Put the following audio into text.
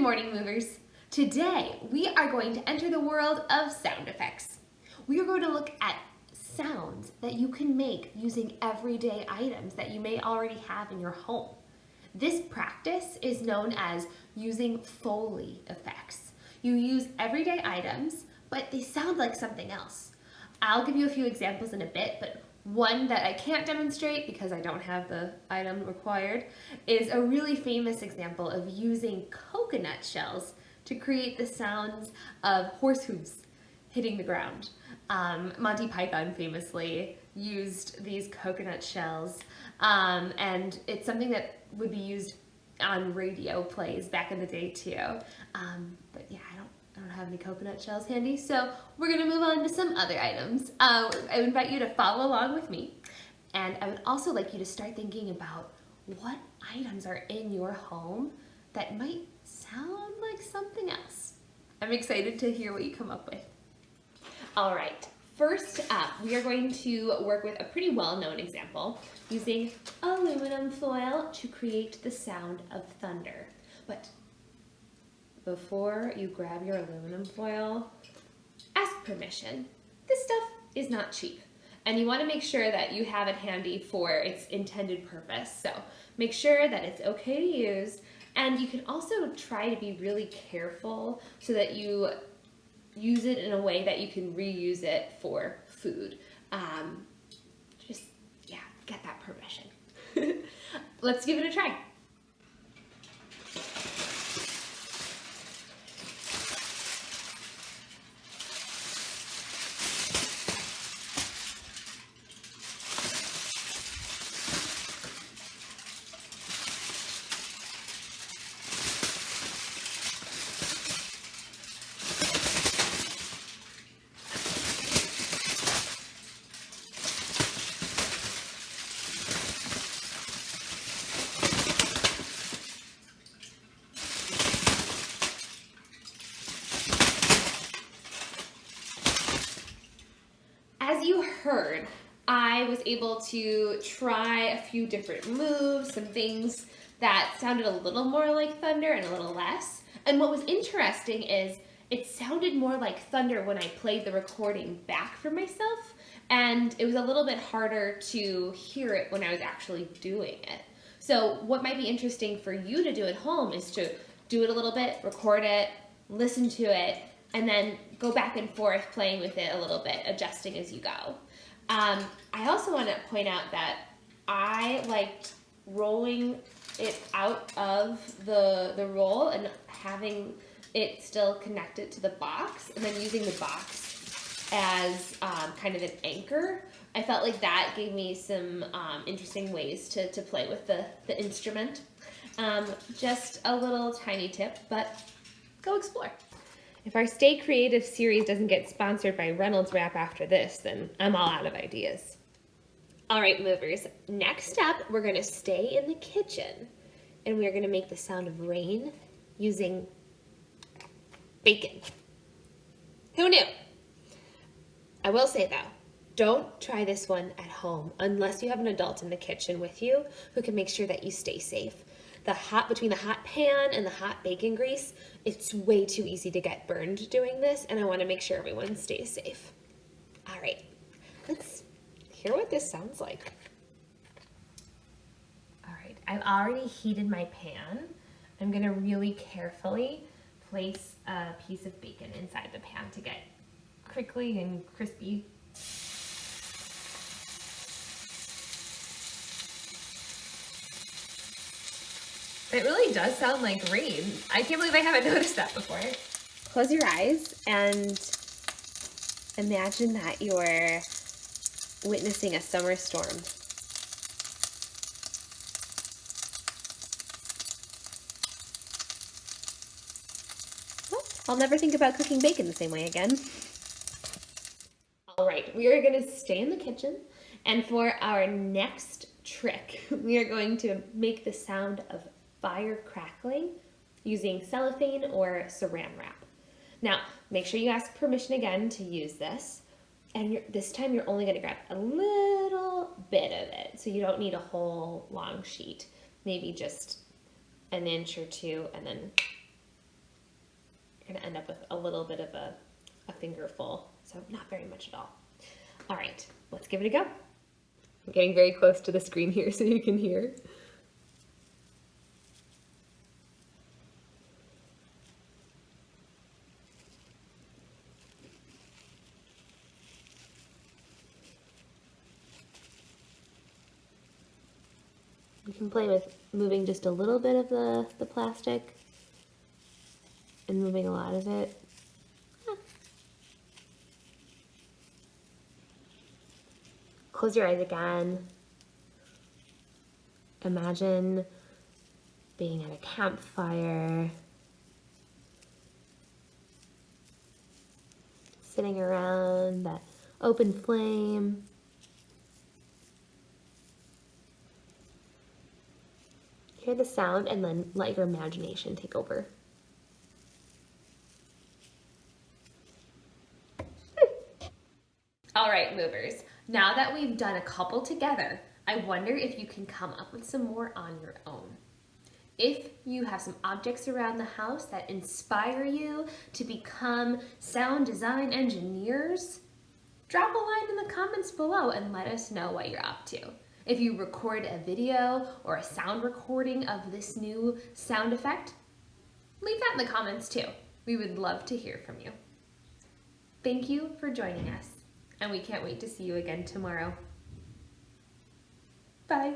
morning, movers. Today, we are going to enter the world of sound effects. We are going to look at sounds that you can make using everyday items that you may already have in your home. This practice is known as using Foley effects. You use everyday items, but they sound like something else. I'll give you a few examples in a bit, but one that I can't demonstrate because I don't have the item required is a really famous example of using coconut shells to create the sounds of horse hooves hitting the ground. Monty Python famously used these coconut shells, and it's something that would be used on radio plays back in the day too. But yeah, I don't have any coconut shells handy, so we're gonna move on to some other items. I would invite you to follow along with me, and I would also like you to start thinking about what items are in your home that might sound like something else. I'm excited to hear what you come up with. All right, first up, we are going to work with a pretty well-known example using aluminum foil to create the sound of thunder. But before you grab your aluminum foil, ask permission. This stuff is not cheap, and you want to make sure that you have it handy for its intended purpose. So make sure that it's okay to use, and you can also try to be really careful so that you use it in a way that you can reuse it for food. Just, yeah, get that permission. Let's give it a try. As you heard, I was able to try a few different moves, some things that sounded a little more like thunder and a little less. And what was interesting is it sounded more like thunder when I played the recording back for myself, and it was a little bit harder to hear it when I was actually doing it. So what might be interesting for you to do at home is to do it a little bit, record it, listen to it, and then go back and forth playing with it a little bit, adjusting as you go. I also want to point out that I liked rolling it out of the roll and having it still connected to the box, and then using the box as kind of an anchor. I felt like that gave me some interesting ways to play with the instrument. Just a little tiny tip, but go explore. If our Stay Creative series doesn't get sponsored by Reynolds Wrap after this, then I'm all out of ideas. All right, movers, next up, we're gonna stay in the kitchen, and we're gonna make the sound of rain using bacon. Who knew? I will say though, don't try this one at home unless you have an adult in the kitchen with you who can make sure that you stay safe. Between the hot pan and the hot bacon grease, it's way too easy to get burned doing this, and I want to make sure everyone stays safe. All right, let's hear what this sounds like. All right, I've already heated my pan. I'm gonna really carefully place a piece of bacon inside the pan to get crinkly and crispy. It really does sound like rain. I can't believe I haven't noticed that before. Close your eyes and imagine that you're witnessing a summer storm. Well, I'll never think about cooking bacon the same way again. All right, we are gonna stay in the kitchen, and for our next trick, we are going to make the sound of fire crackling using cellophane or saran wrap. Now, make sure you ask permission again to use this, and this time you're only gonna grab a little bit of it, so you don't need a whole long sheet, maybe just an inch or two, and then you're gonna end up with a little bit of a fingerful, so not very much at all. All right, let's give it a go. I'm getting very close to the screen here so you can hear. You can play with moving just a little bit of the plastic and moving a lot of it. Close your eyes again. Imagine being at a campfire, sitting around that open flame. Hear the sound and then let your imagination take over. All right, movers. Now that we've done a couple together, I wonder if you can come up with some more on your own. If you have some objects around the house that inspire you to become sound design engineers, drop a line in the comments below and let us know what you're up to. If you record a video or a sound recording of this new sound effect, leave that in the comments too. We would love to hear from you. Thank you for joining us, and we can't wait to see you again tomorrow. Bye.